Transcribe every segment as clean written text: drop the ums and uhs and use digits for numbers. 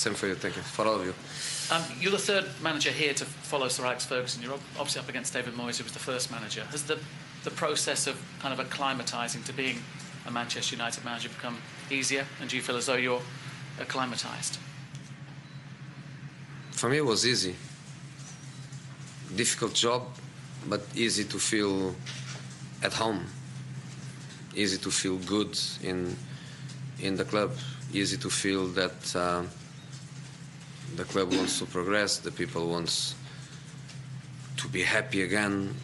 Same for you, thank you, for all of you. You're the third manager here to follow Sir Alex Ferguson. You're obviously up against David Moyes, who was the first manager. Has the process of kind of acclimatising to being a Manchester United manager become easier, and do you feel as though you're acclimatised? For me, it was easy. Difficult job, but easy to feel at home. Easy to feel good in the club. Easy to feel that the club wants to progress, the people wants to be happy again,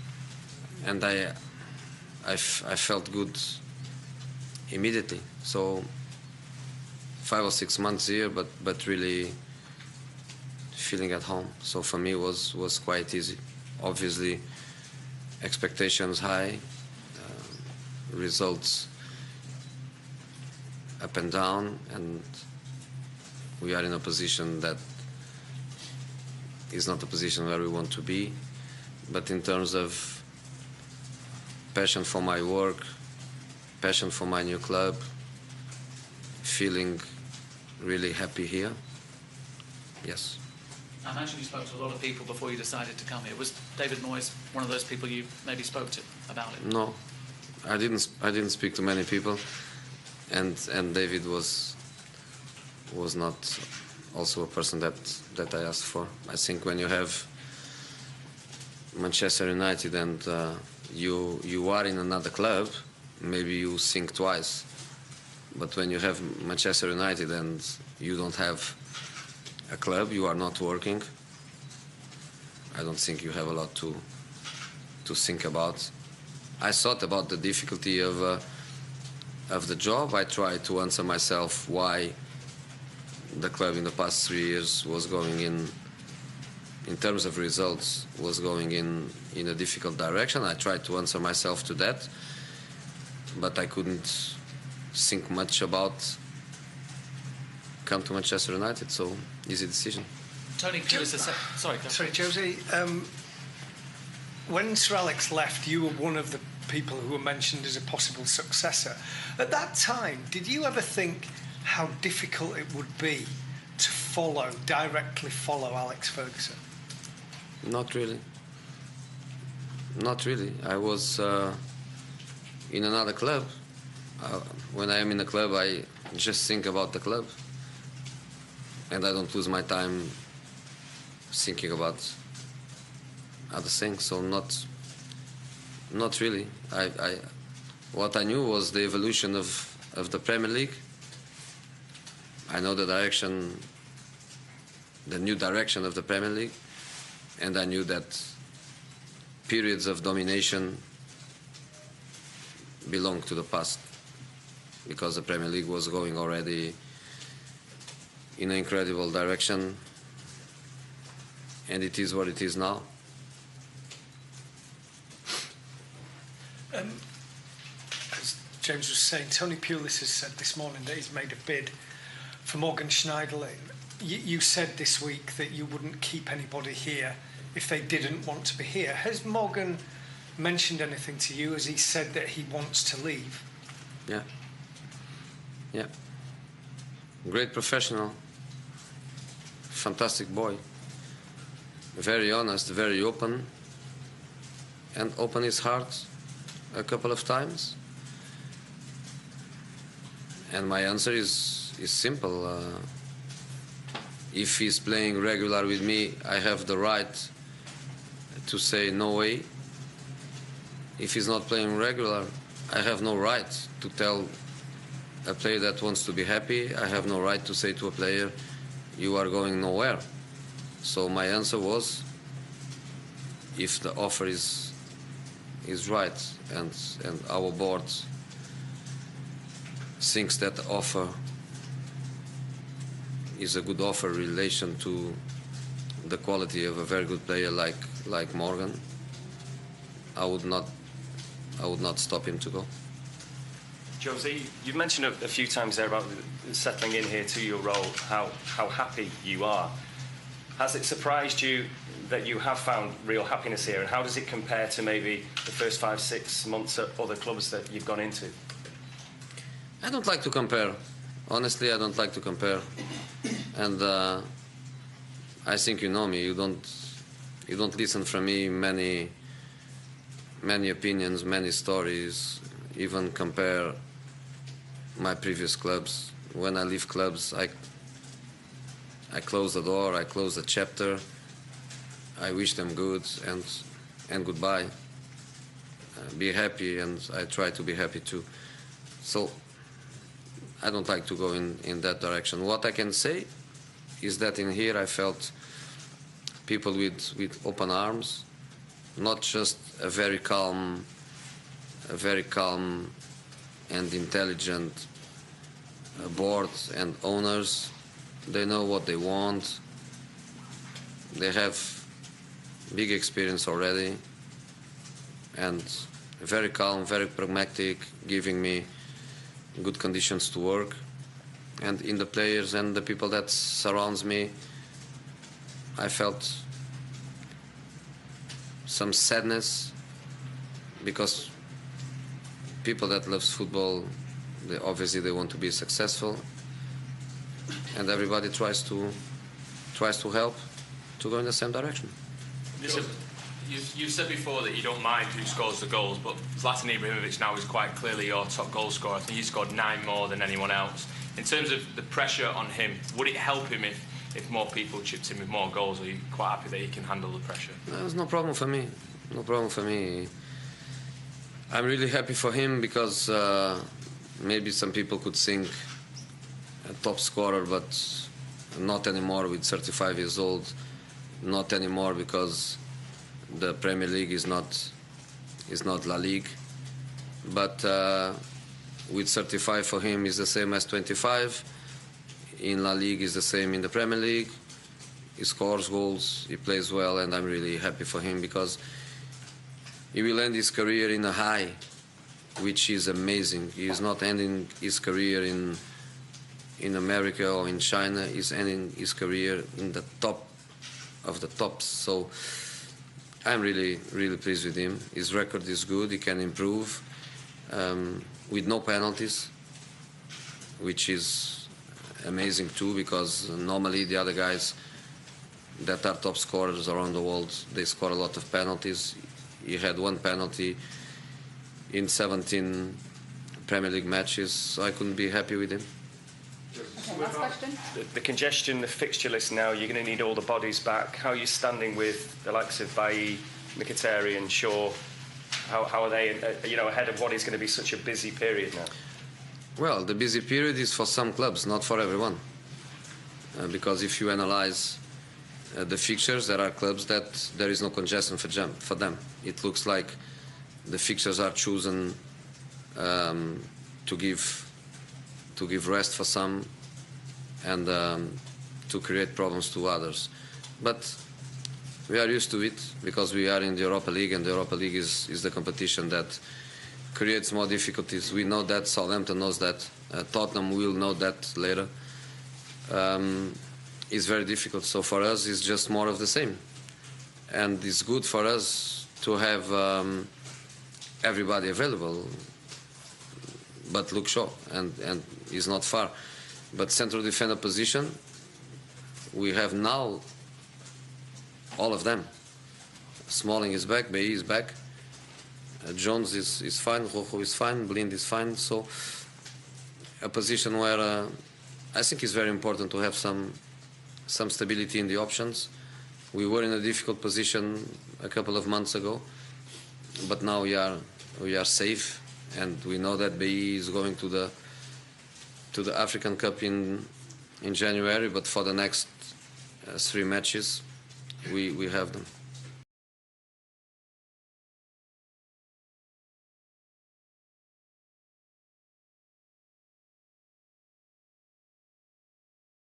and I felt good immediately. So 5 or 6 months here, but really feeling at home. So for me, it was quite easy. Obviously, expectations high, results up and down, and we are in a position that is not the position where we want to be. But in terms of passion for my work, passion for my new club, feeling really happy here, yes. I imagine you spoke to a lot of people before you decided to come here. Was David Moyes one of those people you maybe spoke to about it? No, I didn't speak to many people, and David was not also a person that I asked for. I think when you have Manchester United and you are in another club, maybe you think twice. But when you have Manchester United and you don't have a club, you are not working, I don't think you have a lot to think about. I thought about the difficulty of the job. I tried to answer myself why the club in the past 3 years was going in terms of results, was going in a difficult direction. I tried to answer myself to that, but I couldn't think much about come to Manchester United, so easy decision. Tony Pulis has said... Sorry, Jose. When Sir Alex left, you were one of the people who were mentioned as a possible successor. At that time, did you ever think how difficult it would be to directly follow Alex Ferguson? Not really. Not really. I was in another club. When I am in a club, I just think about the club, and I don't lose my time thinking about other things. So not really. What I knew was the evolution of the Premier League. I know the new direction of the Premier League, and I knew that periods of domination belong to the past, because the Premier League was going already in an incredible direction, and it is what it is now. As James was saying, Tony Pulis has said this morning that he's made a bid for Morgan Schneiderlin. You said this week that you wouldn't keep anybody here if they didn't want to be here. Has Morgan mentioned anything to you? Has he said that he wants to leave? Yeah. Great professional, fantastic boy, very honest, very open, and opened his heart a couple of times. And my answer is simple. If he's playing regular with me, I have the right to say no way. If he's not playing regular, I have no right to tell a player that wants to be happy. I have no right to say to a player, you are going nowhere. So my answer was, if the offer is right and our board thinks that the offer is a good offer in relation to the quality of a very good player like Morgan, I would not stop him to go. Jose, you've mentioned a few times there about settling in here to your role, how happy you are. Has it surprised you that you have found real happiness here, and how does it compare to maybe the first 5-6 months at other clubs that you've gone into? I don't like to compare. Honestly, I don't like to compare. and I think you know me. You don't listen from me many opinions, many stories, even compare my previous clubs. When I leave clubs, I close the door, I close the chapter, I wish them good and goodbye. Be happy, and I try to be happy too. So I don't like to go in that direction. What I can say is that in here I felt people with open arms, not just a very calm and intelligent board and owners. They know what they want. They have big experience already, and very calm, very pragmatic, giving me good conditions to work. And in the players and the people that surrounds me, I felt some sadness, because people that loves football, obviously they want to be successful, and everybody tries to help to go in the same direction. You said before that you don't mind who scores the goals, but Zlatan Ibrahimovic now is quite clearly your top goal scorer. I think he scored 9 more than anyone else. In terms of the pressure on him, would it help him if more people chipped in with more goals, or are you quite happy that he can handle the pressure? No, it's no problem for me. No problem for me. I'm really happy for him, because maybe some people could think a top scorer, but not anymore with 35 years old. Not anymore, because the Premier League is not La Ligue. But with 35 for him is the same as 25. In La Ligue is the same in the Premier League. He scores goals, he plays well, and I'm really happy for him, because he will end his career in a high, which is amazing. He is not ending his career in America or in China. He's ending his career in the top of the tops. So I'm really, really pleased with him. His record is good. He can improve with no penalties, which is amazing too, because normally the other guys that are top scorers around the world, they score a lot of penalties. He had 1 penalty in 17 Premier League matches, so I couldn't be happy with him. Okay, last question. The congestion, the fixture list now, you're going to need all the bodies back. How are you standing with the likes of Bailly, Mkhitaryan, Shaw? How are they ahead of what is going to be such a busy period now? Well, the busy period is for some clubs, not for everyone. Because if you analyze the fixtures, there are clubs that there is no congestion for them. It looks like the fixtures are chosen to give rest for some, and to create problems to others. But we are used to it, because we are in the Europa League, and the Europa League is the competition that creates more difficulties. We know that, Southampton knows that, Tottenham will know that later. It's very difficult, so for us it's just more of the same. And it's good for us to have everybody available. But Luke Shaw, and he's not far. But central defender position, we have now all of them. Smalling is back, Bailly is back, Jones is fine, Rojo is fine, Blind is fine. So a position where I think it's very important to have some stability in the options. We were in a difficult position a couple of months ago, but now we are safe. And we know that Bailly is going to the African Cup in January, but for the next 3 matches, we have them.